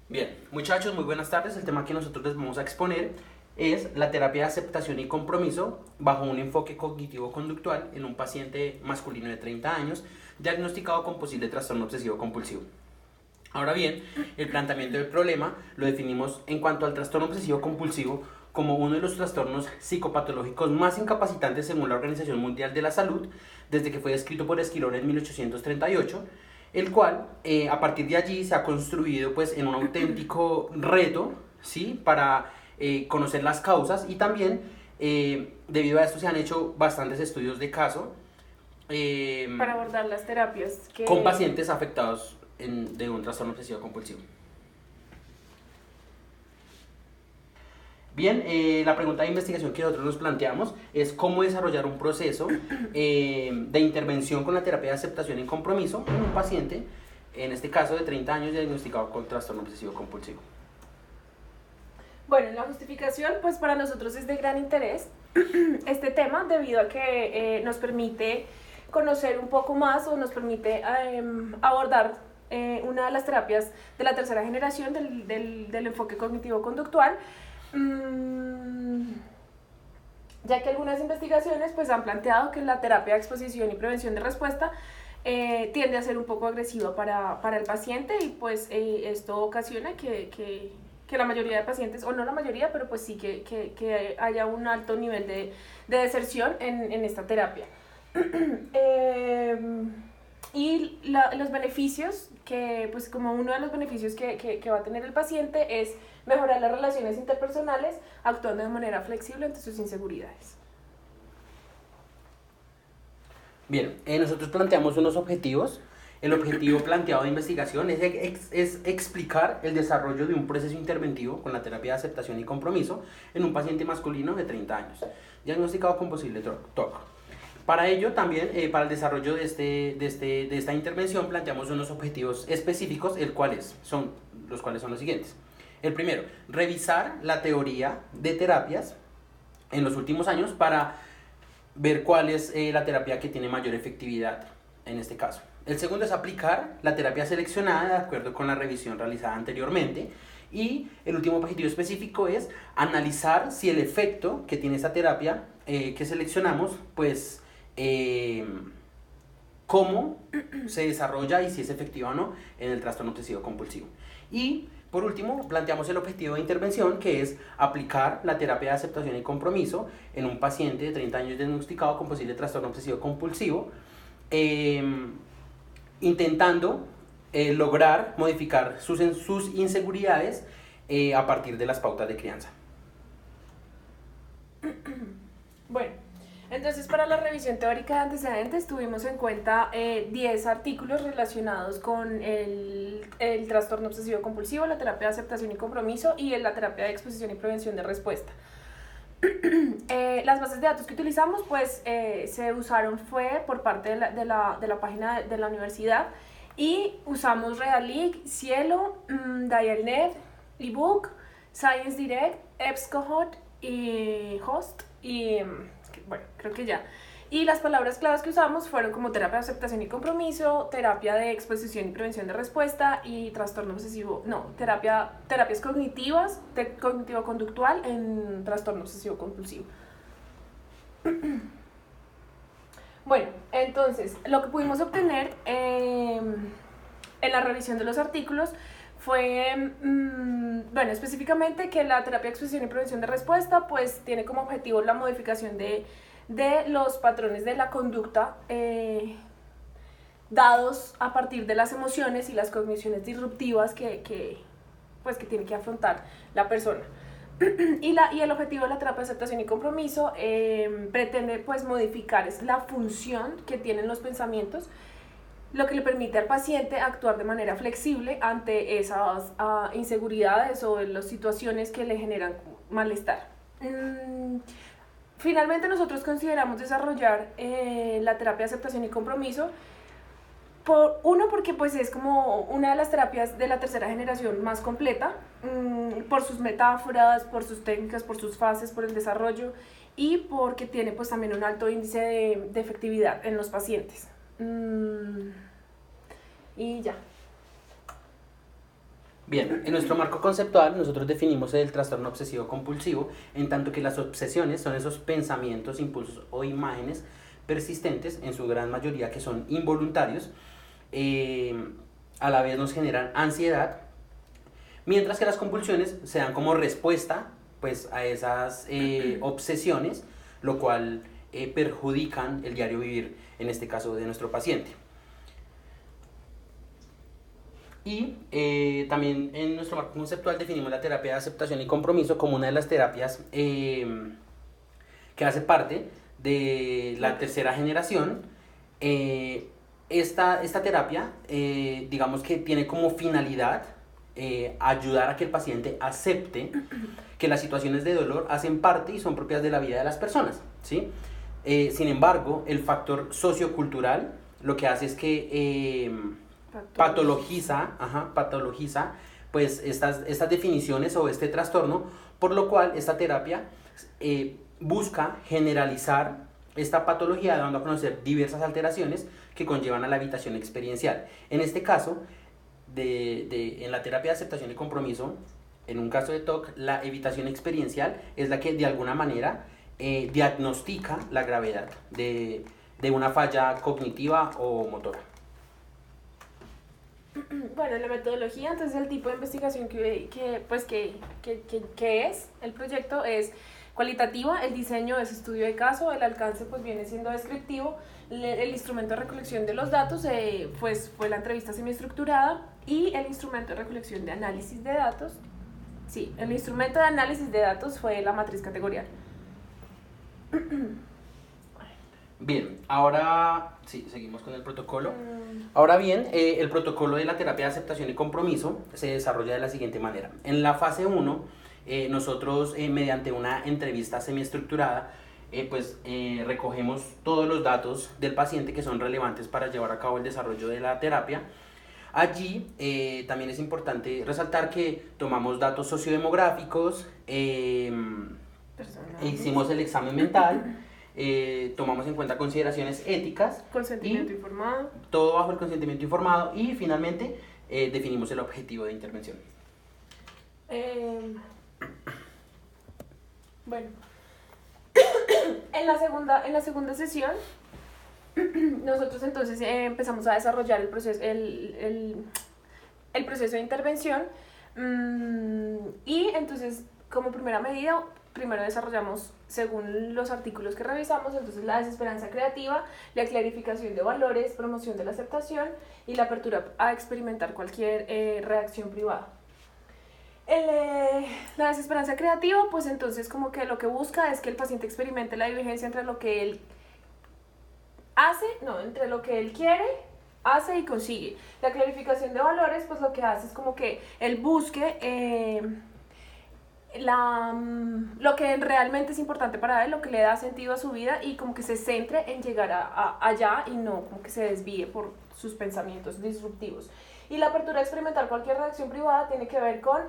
Bien, muchachos, muy buenas tardes. El tema que nosotros les vamos a exponer es la terapia de aceptación y compromiso bajo un enfoque cognitivo-conductual en un paciente masculino de 30 años diagnosticado con posible trastorno obsesivo compulsivo. Ahora bien, el planteamiento del problema lo definimos en cuanto al trastorno obsesivo compulsivo como uno de los trastornos psicopatológicos más incapacitantes según la Organización Mundial de la Salud, desde que fue descrito por Esquilón en 1838, el cual a partir de allí se ha construido pues en un auténtico reto, ¿sí? Para conocer las causas y también debido a esto se han hecho bastantes estudios de caso Para abordar las terapias con que... pacientes afectados de un trastorno obsesivo compulsivo. Bien, la pregunta de investigación que nosotros nos planteamos es cómo desarrollar un proceso de intervención con la terapia de aceptación y compromiso en un paciente, en este caso de 30 años, diagnosticado con trastorno obsesivo compulsivo. Bueno, la justificación pues para nosotros es de gran interés este tema debido a que nos permite conocer un poco más o nos permite abordar una de las terapias de la tercera generación del enfoque cognitivo-conductual, ya que algunas investigaciones pues han planteado que la terapia de exposición y prevención de respuesta tiende a ser un poco agresiva para el paciente y pues esto ocasiona que la mayoría de pacientes, o no la mayoría, pero pues sí que haya un alto nivel de deserción en esta terapia. Y los beneficios, que pues como uno de los beneficios que va a tener el paciente es mejorar las relaciones interpersonales actuando de manera flexible ante sus inseguridades. Bien, nosotros planteamos unos objetivos. El objetivo planteado de investigación es explicar el desarrollo de un proceso interventivo con la terapia de aceptación y compromiso en un paciente masculino de 30 años, diagnosticado con posible TOC. Para ello, también, para el desarrollo de esta intervención, planteamos unos objetivos específicos, los cuales son los siguientes. El primero, revisar la teoría de terapias en los últimos años para ver cuál es la terapia que tiene mayor efectividad en este caso. El segundo es aplicar la terapia seleccionada de acuerdo con la revisión realizada anteriormente. Y el último objetivo específico es analizar si el efecto que tiene esta terapia que seleccionamos, pues cómo se desarrolla y si es efectiva o no en el trastorno obsesivo compulsivo. Y por último, planteamos el objetivo de intervención, que es aplicar la terapia de aceptación y compromiso en un paciente de 30 años diagnosticado con posible trastorno obsesivo compulsivo, intentando lograr modificar sus inseguridades a partir de las pautas de crianza. Bueno, entonces para la revisión teórica de antecedentes tuvimos en cuenta 10 artículos relacionados con el trastorno obsesivo compulsivo, la terapia de aceptación y compromiso y la terapia de exposición y prevención de respuesta. Las bases de datos que utilizamos pues se usaron fue por parte de la página de la universidad y usamos Realic, Cielo, Dialnet, eBook, Science Direct, EBSCOhost y Host y bueno, creo que ya. Y las palabras claves que usamos fueron como terapia de aceptación y compromiso, terapia de exposición y prevención de respuesta y trastorno obsesivo, no, terapias cognitivas, cognitivo-conductual en trastorno obsesivo compulsivo. Bueno, entonces, lo que pudimos obtener en la revisión de los artículos fue, bueno, específicamente que la terapia de exposición y prevención de respuesta pues tiene como objetivo la modificación de los patrones de la conducta dados a partir de las emociones y las cogniciones disruptivas que tiene que afrontar la persona. Y el objetivo de la terapia de aceptación y compromiso pretende pues modificar la función que tienen los pensamientos, lo que le permite al paciente actuar de manera flexible ante esas inseguridades o las situaciones que le generan malestar. Finalmente nosotros consideramos desarrollar la terapia de aceptación y compromiso porque pues es como una de las terapias de la tercera generación más completa, por sus metáforas, por sus técnicas, por sus fases, por el desarrollo y porque tiene pues también un alto índice de efectividad en los pacientes. Y ya. Bien, en nuestro marco conceptual nosotros definimos el trastorno obsesivo compulsivo, en tanto que las obsesiones son esos pensamientos, impulsos o imágenes persistentes, en su gran mayoría que son involuntarios, a la vez nos generan ansiedad, mientras que las compulsiones se dan como respuesta pues, a esas obsesiones, lo cual perjudican el diario vivir, en este caso de nuestro paciente. Y también en nuestro marco conceptual definimos la terapia de aceptación y compromiso como una de las terapias que hace parte de la tercera generación. Esta terapia, digamos que tiene como finalidad ayudar a que el paciente acepte que las situaciones de dolor hacen parte y son propias de la vida de las personas, ¿sí? Sin embargo, el factor sociocultural lo que hace es que patologiza pues estas definiciones o este trastorno, por lo cual esta terapia busca generalizar esta patología dando a conocer diversas alteraciones que conllevan a la evitación experiencial. En este caso, en la terapia de aceptación y compromiso, en un caso de TOC, la evitación experiencial es la que de alguna manera diagnostica la gravedad de una falla cognitiva o motora. Bueno, la metodología, entonces el tipo de investigación que es el proyecto es cualitativa, el diseño es estudio de caso, el alcance pues viene siendo descriptivo, el instrumento de recolección de los datos pues fue la entrevista semiestructurada y el instrumento de recolección de análisis de datos, sí, el instrumento de análisis de datos fue la matriz categorial. Bien, ahora sí, seguimos con el protocolo. Ahora bien, el protocolo de la terapia de aceptación y compromiso se desarrolla de la siguiente manera. En la fase 1, nosotros mediante una entrevista semiestructurada, recogemos todos los datos del paciente que son relevantes para llevar a cabo el desarrollo de la terapia. Allí también es importante resaltar que tomamos datos sociodemográficos, hicimos el examen mental, tomamos en cuenta consideraciones éticas, consentimiento informado, todo bajo el consentimiento informado, y finalmente definimos el objetivo de intervención. Bueno, en la segunda sesión nosotros entonces empezamos a desarrollar el proceso de intervención, y entonces como primera medida primero desarrollamos, según los artículos que revisamos, entonces la desesperanza creativa, la clarificación de valores, promoción de la aceptación y la apertura a experimentar cualquier reacción privada. La desesperanza creativa, pues entonces como que lo que busca es que el paciente experimente la divergencia entre lo que él entre lo que él quiere, hace y consigue. La clarificación de valores, pues lo que hace es como que él busque lo que realmente es importante para él, lo que le da sentido a su vida, y como que se centre en llegar allá y no como que se desvíe por sus pensamientos disruptivos. Y la apertura a experimentar cualquier reacción privada tiene que ver con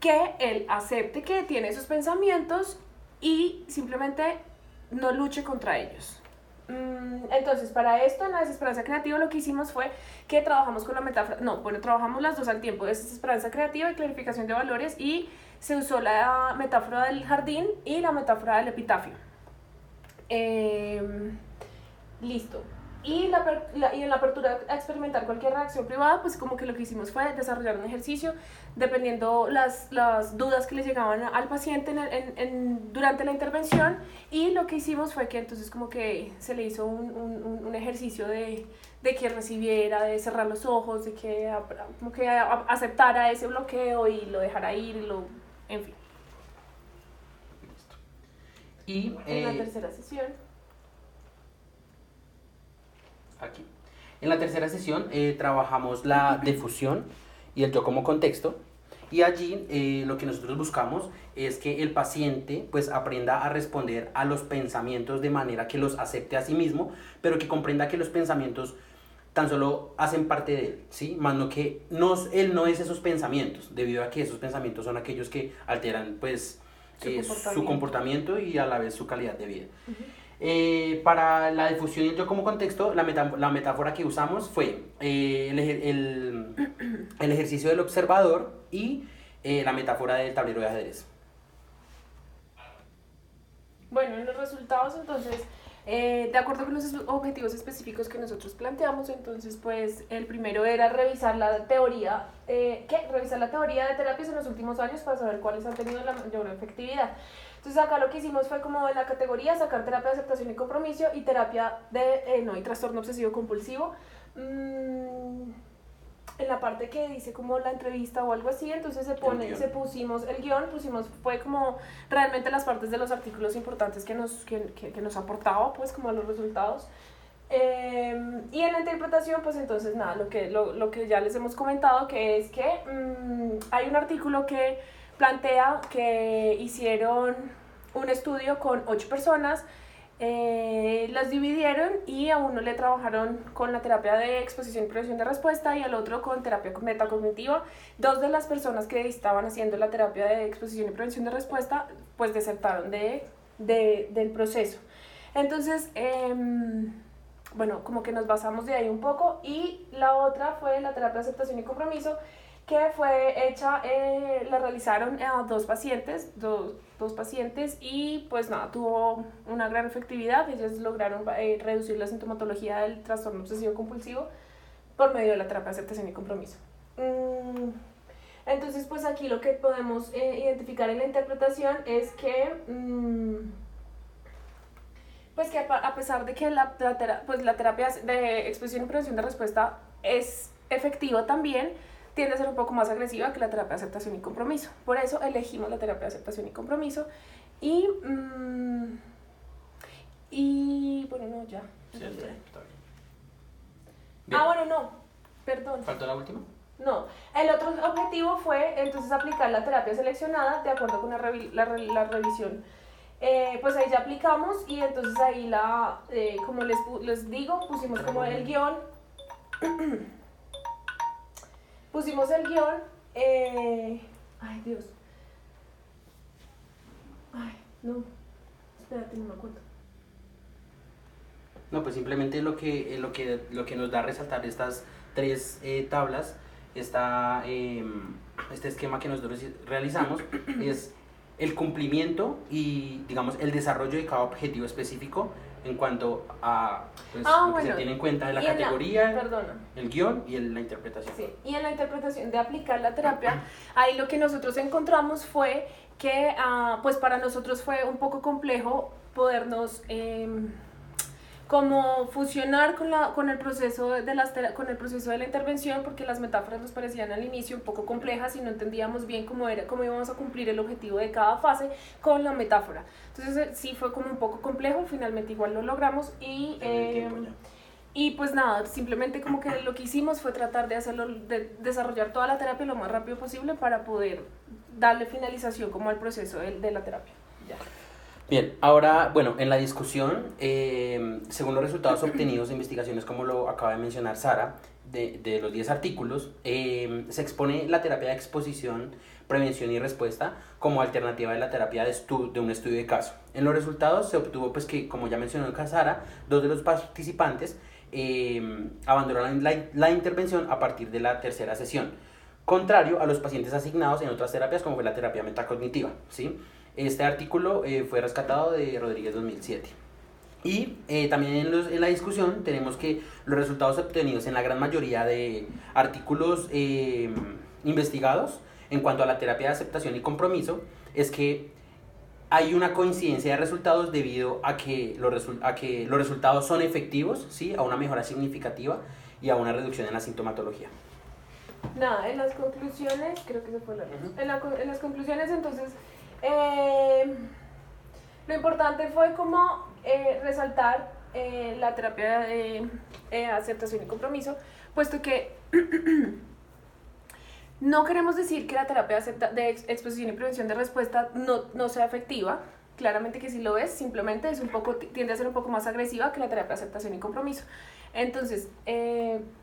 que él acepte que tiene esos pensamientos y simplemente no luche contra ellos. Entonces, para esto en la desesperanza creativa lo que hicimos fue que trabajamos con la metáfora, trabajamos las dos al tiempo, desesperanza creativa y clarificación de valores, y se usó la metáfora del jardín y la metáfora del epitafio. Listo. Y en la apertura a experimentar cualquier reacción privada, pues como que lo que hicimos fue desarrollar un ejercicio dependiendo las dudas que le llegaban al paciente durante la intervención, y lo que hicimos fue que entonces como que se le hizo un ejercicio de que recibiera, de cerrar los ojos, de que como que aceptara ese bloqueo y lo dejara ir, en fin. Y en la tercera sesión. Aquí. En la tercera sesión trabajamos la difusión y el yo como contexto, y allí lo que nosotros buscamos es que el paciente pues aprenda a responder a los pensamientos de manera que los acepte a sí mismo, pero que comprenda que los pensamientos tan solo hacen parte de él, ¿sí? Más no que él no es esos pensamientos, debido a que esos pensamientos son aquellos que alteran pues su comportamiento y a la vez su calidad de vida. Para la difusión y el yo como contexto, la metáfora que usamos fue el ejercicio del observador y la metáfora del tablero de ajedrez. Bueno, en los resultados entonces, de acuerdo con los objetivos específicos que nosotros planteamos, entonces pues el primero era revisar la teoría, revisar la teoría de terapias en los últimos años para saber cuáles han tenido la mayor efectividad. Entonces acá lo que hicimos fue como en la categoría sacar terapia de aceptación y compromiso y terapia de, no, y trastorno obsesivo compulsivo. En la parte que dice como la entrevista o algo así, entonces pusimos el guión, fue como realmente las partes de los artículos importantes que nos aportaba pues como a los resultados. Y en la interpretación pues entonces nada, lo que ya les hemos comentado, que es que hay un artículo que plantea que hicieron un estudio con 8 personas. Las dividieron y a uno le trabajaron con la terapia de exposición y prevención de respuesta y al otro con terapia metacognitiva. 2 de las personas que estaban haciendo la terapia de exposición y prevención de respuesta pues desertaron del proceso. Entonces, bueno, como que nos basamos de ahí un poco, y la otra fue la terapia de aceptación y compromiso, que fue hecha, la realizaron a dos pacientes y pues nada, tuvo una gran efectividad. Ellos lograron reducir la sintomatología del trastorno obsesivo compulsivo por medio de la terapia de aceptación y compromiso. Entonces pues aquí lo que podemos identificar en la interpretación es que pues que a pesar de que la terapia de exposición y prevención de respuesta es efectiva también, tiende a ser un poco más agresiva que la terapia de aceptación y compromiso. Por eso elegimos la terapia de aceptación y compromiso. Y bueno, no, ya. Sí, está bien. Bueno, no, perdón. ¿Faltó la última? No, el otro objetivo fue entonces aplicar la terapia seleccionada de acuerdo con la revisión. Pues ahí ya aplicamos y entonces ahí como les digo, pusimos como el guión. Pusimos el guión, ay Dios, ay no, espérate, no me acuerdo. No, pues simplemente lo que nos da a resaltar estas 3 tablas, este esquema que nosotros realizamos es el cumplimiento y digamos el desarrollo de cada objetivo específico en cuanto a lo que se tiene en cuenta de la categoría, el guión y la interpretación. Sí, y en la interpretación de aplicar la terapia, ahí lo que nosotros encontramos fue que pues para nosotros fue un poco complejo podernos como fusionar con el proceso de la intervención, porque las metáforas nos parecían al inicio un poco complejas y no entendíamos bien cómo íbamos a cumplir el objetivo de cada fase con la metáfora. Entonces sí fue como un poco complejo, finalmente igual lo logramos y pues nada, simplemente como que lo que hicimos fue tratar de desarrollar toda la terapia lo más rápido posible para poder darle finalización como al proceso de la terapia. Ya. Bien, ahora, bueno, en la discusión, según los resultados obtenidos de investigaciones, como lo acaba de mencionar Sara, de los 10 artículos, se expone la terapia de exposición, prevención y respuesta como alternativa de la terapia de un estudio de caso. En los resultados se obtuvo pues que, como ya mencionó Sara, 2 de los participantes abandonaron la intervención a partir de la 3ª sesión, contrario a los pacientes asignados en otras terapias como fue la terapia metacognitiva, ¿sí? Este artículo fue rescatado de Rodríguez 2007. Y también en la discusión tenemos que los resultados obtenidos en la gran mayoría de artículos investigados en cuanto a la terapia de aceptación y compromiso es que hay una coincidencia de resultados debido a que los resultados son efectivos, ¿sí? A una mejora significativa y a una reducción en la sintomatología. Nada, en las conclusiones, creo que se fue la luz. En las conclusiones entonces lo importante fue como resaltar la terapia de aceptación y compromiso, puesto que no queremos decir que la terapia de exposición y prevención de respuesta no sea efectiva. Claramente que sí lo es, simplemente tiende a ser un poco más agresiva que la terapia de aceptación y compromiso. Entonces,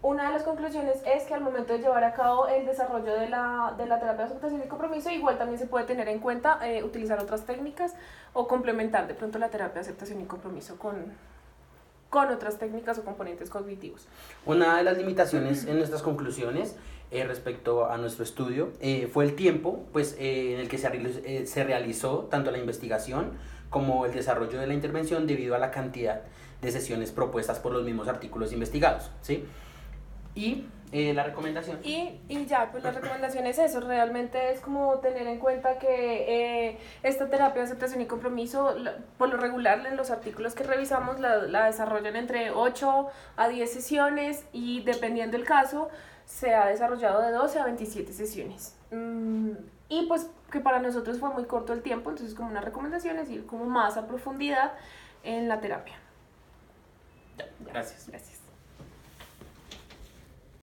una de las conclusiones es que al momento de llevar a cabo el desarrollo de la terapia de aceptación y compromiso, igual también se puede tener en cuenta utilizar otras técnicas o complementar de pronto la terapia de aceptación y compromiso con otras técnicas o componentes cognitivos. Una de las limitaciones en nuestras conclusiones respecto a nuestro estudio fue el tiempo pues, en el que se realizó tanto la investigación como el desarrollo de la intervención debido a la cantidad de sesiones propuestas por los mismos artículos investigados, ¿sí? Y la recomendación. Y ya, pues la recomendación es eso, realmente es como tener en cuenta que esta terapia de aceptación y compromiso, por lo regular en los artículos que revisamos, la desarrollan entre 8 a 10 sesiones y dependiendo del caso, se ha desarrollado de 12 a 27 sesiones. Y pues que para nosotros fue muy corto el tiempo, entonces como una recomendación es ir como más a profundidad en la terapia. Ya, gracias. Gracias.